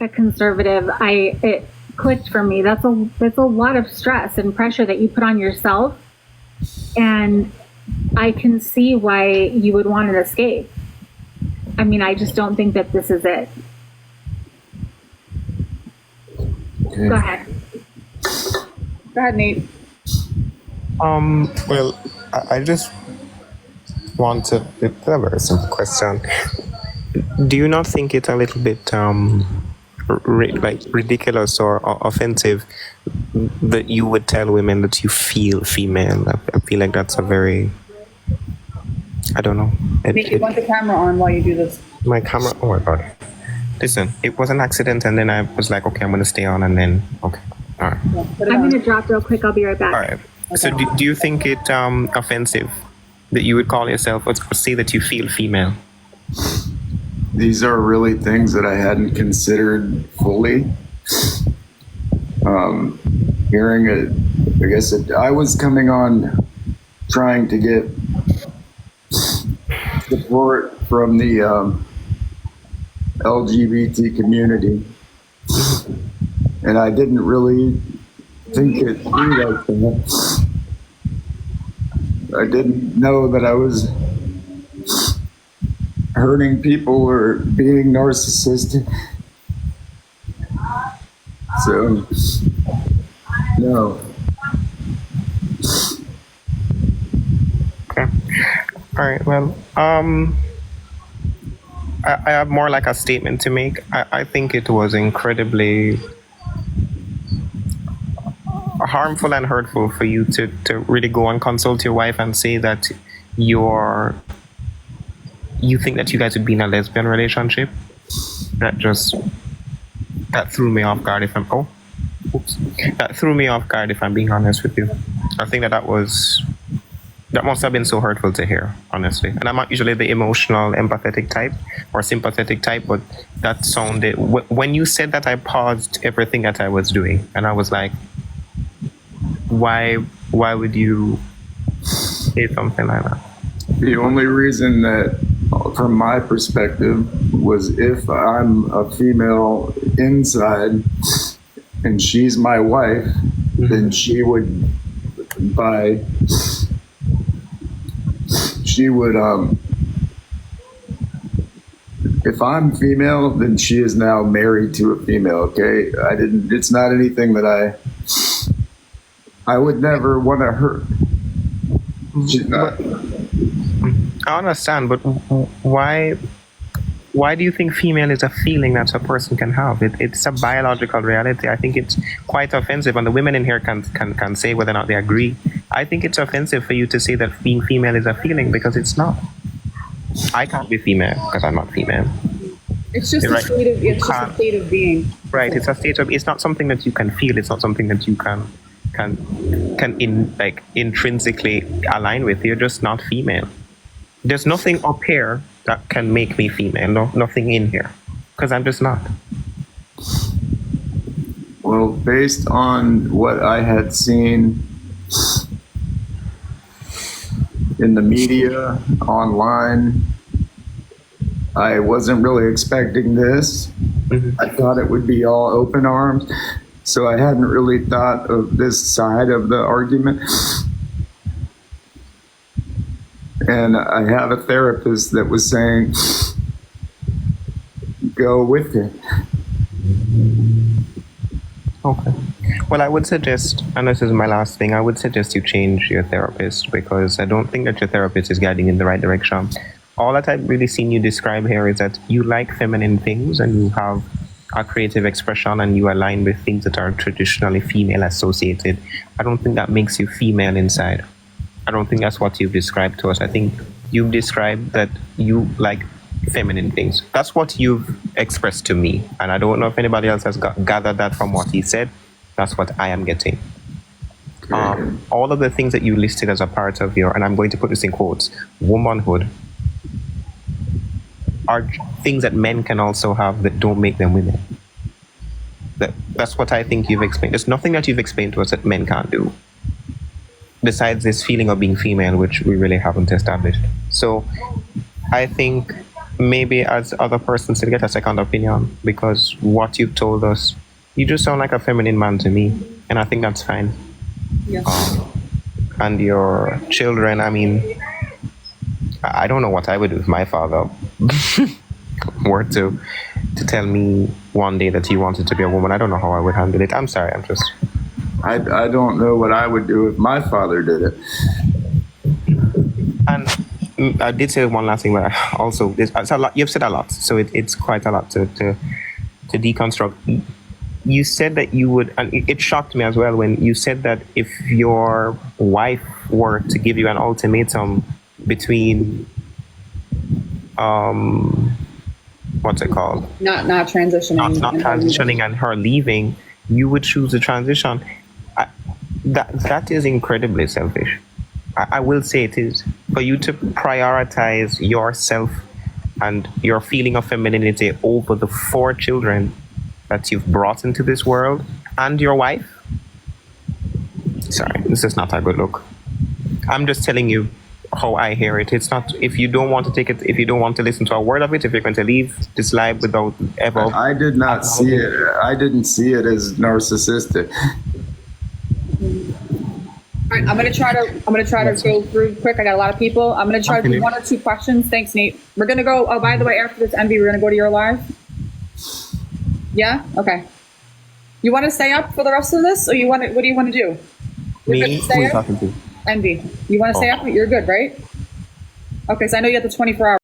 a conservative, it clicked for me. That's a lot of stress and pressure that you put on yourself, and I can see why you would want an escape. I mean, I just don't think that this is it. Okay. Go ahead. Go ahead, Nate. Well, I just want to. It's a very simple question. Do you not think it a little bit like ridiculous or offensive that you would tell women that you feel female? I feel like that's a very, I don't know. Nate, you want the camera on while you do this. My camera. Oh my god! Listen, it was an accident, and then I was like, okay, I'm gonna stay on, and then okay, all right. Yeah, put it I'm on. going to drop real quick. I'll be right back. All right. So do you think it offensive that you would call yourself or say that you feel female? These are really things that I hadn't considered fully. Hearing it, like I said, I was coming on trying to get support from the LGBT community, and I didn't really think it through like that. I didn't know that I was hurting people or being narcissistic. So, no. Okay. All right. Well, I have more like a statement to make. I think it was incredibly harmful and hurtful for you to really go and consult your wife and say that you think that you guys would be in a lesbian relationship. That threw me off guard that threw me off guard if I'm being honest with you. I think that must have been so hurtful to hear, honestly. And I'm not usually the emotional, empathetic type or sympathetic type, but that sounded, when you said that, I paused everything that I was doing, and I was like, why would you say something like that? The only reason that, from my perspective, was if I'm a female inside and she's my wife, then she would if I'm female, then she is now married to a female, okay? It's not anything that I would never want to hurt. She's not. I understand, but why do you think female is a feeling that a person can have? It's a biological reality. I think it's quite offensive, and the women in here can say whether or not they agree. I think it's offensive for you to say that being female is a feeling, because it's not. I can't be female because I'm not female. It's just a state of being. Right. It's a state of. It's not something that you can feel. It's not something that you can intrinsically align with. You're just not female. There's nothing up here that can make me female. No, nothing in here, because I'm just not. Well, based on what I had seen in the media, online, I wasn't really expecting this. Mm-hmm. I thought it would be all open arms. So I hadn't really thought of this side of the argument. And I have a therapist that was saying, go with it. Okay. Well, I would suggest, and this is my last thing, I would suggest you change your therapist, because I don't think that your therapist is guiding in the right direction. All that I've really seen you describe here is that you like feminine things and you have a creative expression and you align with things that are traditionally female associated. I don't think that makes you female inside. I don't think that's what you've described to us. I think you've described that you like feminine things. That's what you've expressed to me. And I don't know if anybody else has gathered that from what he said. That's what I am getting. All of the things that you listed as a part of your, and I'm going to put this in quotes, womanhood, are things that men can also have that don't make them women. That's what I think you've explained. There's nothing that you've explained to us that men can't do, besides this feeling of being female, which we really haven't established. So I think maybe as other persons to get a second opinion, because what you've told us, you just sound like a feminine man to me, and I think that's fine. Yeah. And your children, I mean, I don't know what I would do if my father were to tell me one day that he wanted to be a woman. I don't know how I would handle it. I'm sorry, I don't know what I would do if my father did it. And I did say one last thing, but also it's a lot. You've said a lot, so it's quite a lot to deconstruct. You said that you would, and it shocked me as well when you said that if your wife were to give you an ultimatum between, what's it called? Not transitioning. Not transitioning and her leaving, you would choose to transition. That is incredibly selfish. I will say it is. For you to prioritize yourself and your feeling of femininity over the 4 children that you've brought into this world and your wife. Sorry, this is not a good look. I'm just telling you how I hear it. It's not, if you don't want to take it, if you don't want to listen to a word of it, if you're going to leave this live without ever. I did not see it. I didn't see it as narcissistic. All right, I'm gonna try to go through quick. I got a lot of people. I'm gonna try to do 1 or 2 questions. Thanks, Nate. We're gonna go. Oh, by the way, after this, Envy, we're gonna go to your live. Yeah. Okay. You want to stay up for the rest of this, or you want to? What do you want to do? Me? You're good to Who stay are you up? talking to? Envy. You want to stay up? You're good, right? Okay. So I know you have the 24 hours.